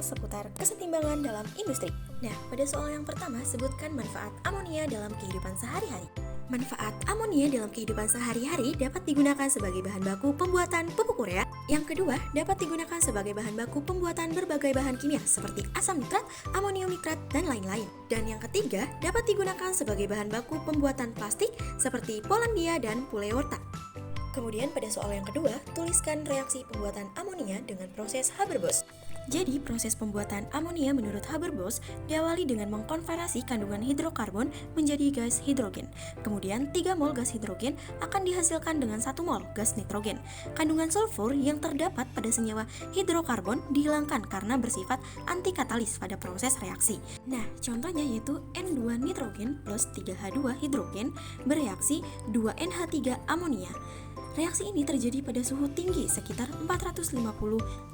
seputar kesetimbangan dalam industri. Nah, pada soal yang pertama, sebutkan manfaat amonia dalam kehidupan sehari-hari. Manfaat amonia dalam kehidupan sehari-hari dapat digunakan sebagai bahan baku pembuatan pupuk urea. Yang kedua, dapat digunakan sebagai bahan baku pembuatan berbagai bahan kimia seperti asam nitrat, amonium nitrat, dan lain-lain. Dan yang ketiga, dapat digunakan sebagai bahan baku pembuatan plastik seperti Polandia dan Puleorta. Kemudian pada soal yang kedua, tuliskan reaksi pembuatan amonia dengan proses Haber-Bosch. Jadi, proses pembuatan amonia menurut Haber-Bosch diawali dengan mengkonversi kandungan hidrokarbon menjadi gas hidrogen. Kemudian, 3 mol gas hidrogen akan dihasilkan dengan 1 mol gas nitrogen. Kandungan sulfur yang terdapat pada senyawa hidrokarbon dihilangkan karena bersifat antikatalis pada proses reaksi. Nah, contohnya yaitu N2 nitrogen plus 3H2 hidrogen bereaksi 2NH3 amonia. Reaksi ini terjadi pada suhu tinggi sekitar 450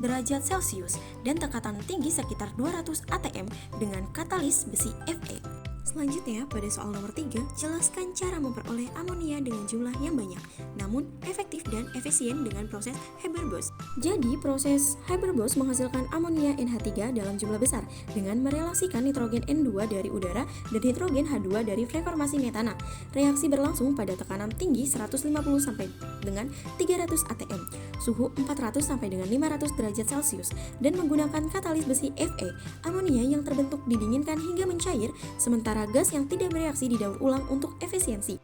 derajat Celcius dan tekanan tinggi sekitar 200 atm dengan katalis besi Fe. Selanjutnya, pada soal nomor 3, jelaskan cara memperoleh amonia dengan jumlah yang banyak, namun efektif dan efisien dengan proses Haber-Bosch. Jadi, proses Haber-Bosch menghasilkan amonia NH3 dalam jumlah besar dengan merelasikan nitrogen N2 dari udara dan hidrogen H2 dari reformasi metana. Reaksi berlangsung pada tekanan tinggi 150 sampai dengan 300 atm, suhu 400 sampai dengan 500 derajat Celcius, dan menggunakan katalis besi Fe. Amonia yang terbentuk didinginkan hingga mencair, sementara gas yang tidak bereaksi didaur ulang untuk efisiensi.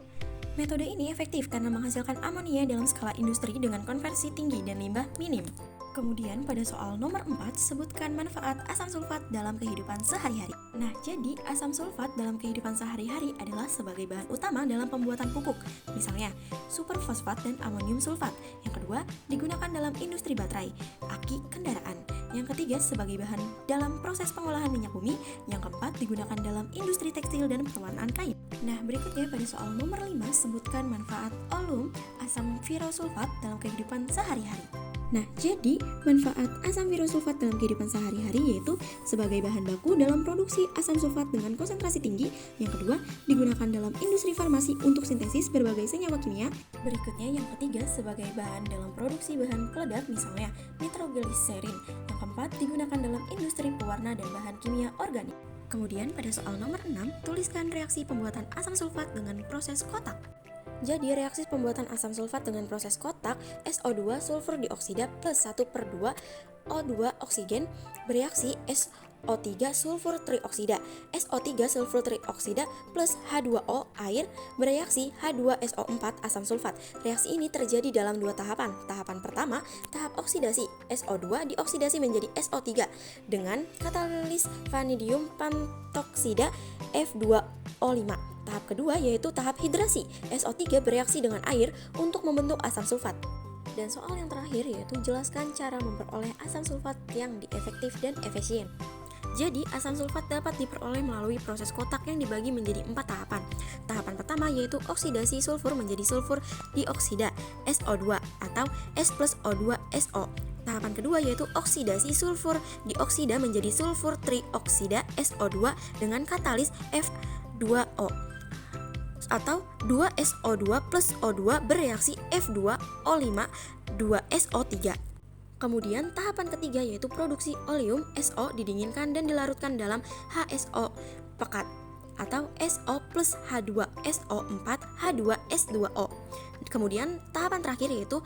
Metode ini efektif karena menghasilkan amonia dalam skala industri dengan konversi tinggi dan limbah minim. Kemudian pada soal nomor 4, sebutkan manfaat asam sulfat dalam kehidupan sehari-hari. Nah, jadi asam sulfat dalam kehidupan sehari-hari adalah sebagai bahan utama dalam pembuatan pupuk, misalnya superfosfat dan amonium sulfat. Yang kedua, digunakan dalam industri baterai, aki kendaraan. Yang ketiga, sebagai bahan dalam proses pengolahan minyak bumi. Yang keempat, digunakan dalam industri tekstil dan pewarnaan kain. Nah, berikutnya pada soal nomor 5, sebutkan manfaat oleum asam virosulfat dalam kehidupan sehari-hari. Nah, jadi manfaat asam virosulfat dalam kehidupan sehari-hari yaitu sebagai bahan baku dalam produksi asam sulfat dengan konsentrasi tinggi. Yang kedua, digunakan dalam industri farmasi untuk sintesis berbagai senyawa kimia. Berikutnya, yang ketiga, sebagai bahan dalam produksi bahan peledak misalnya nitrogliserin. Yang keempat, digunakan dalam industri pewarna dan bahan kimia organik. Kemudian pada soal nomor 6, tuliskan reaksi pembuatan asam sulfat dengan proses kotak. Jadi, reaksi pembuatan asam sulfat dengan proses kotak, SO2 sulfur dioksida plus 1/2 O2 oksigen bereaksi SO3 sulfur trioksida. SO3 sulfur trioksida plus H2O air bereaksi H2SO4 asam sulfat. Reaksi ini terjadi dalam 2 tahapan. Tahapan pertama, tahap oksidasi. SO2 dioksidasi menjadi SO3 dengan katalis vanadium pentoksida F2O5. Tahap kedua yaitu tahap hidrasi. SO3 bereaksi dengan air untuk membentuk asam sulfat. Dan soal yang terakhir yaitu jelaskan cara memperoleh asam sulfat yang efektif dan efisien. Jadi, asam sulfat dapat diperoleh melalui proses kotak yang dibagi menjadi 4 tahapan. Tahapan pertama yaitu oksidasi sulfur menjadi sulfur dioksida SO2 atau S plus O2 SO. Tahapan kedua yaitu oksidasi sulfur dioksida menjadi sulfur trioksida SO2 dengan katalis F2O atau 2SO2 plus O2 bereaksi F2O5 2SO3. Kemudian tahapan ketiga yaitu produksi oleum SO didinginkan dan dilarutkan dalam HSO pekat atau SO plus H2SO4 H2S2O. Kemudian tahapan terakhir yaitu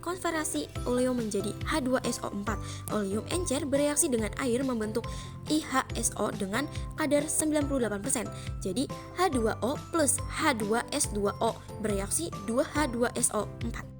konversi oleum menjadi H2SO4. Oleum encer bereaksi dengan air membentuk IHSO dengan kadar 98%. Jadi H2O plus H2S2O bereaksi 2H2SO4.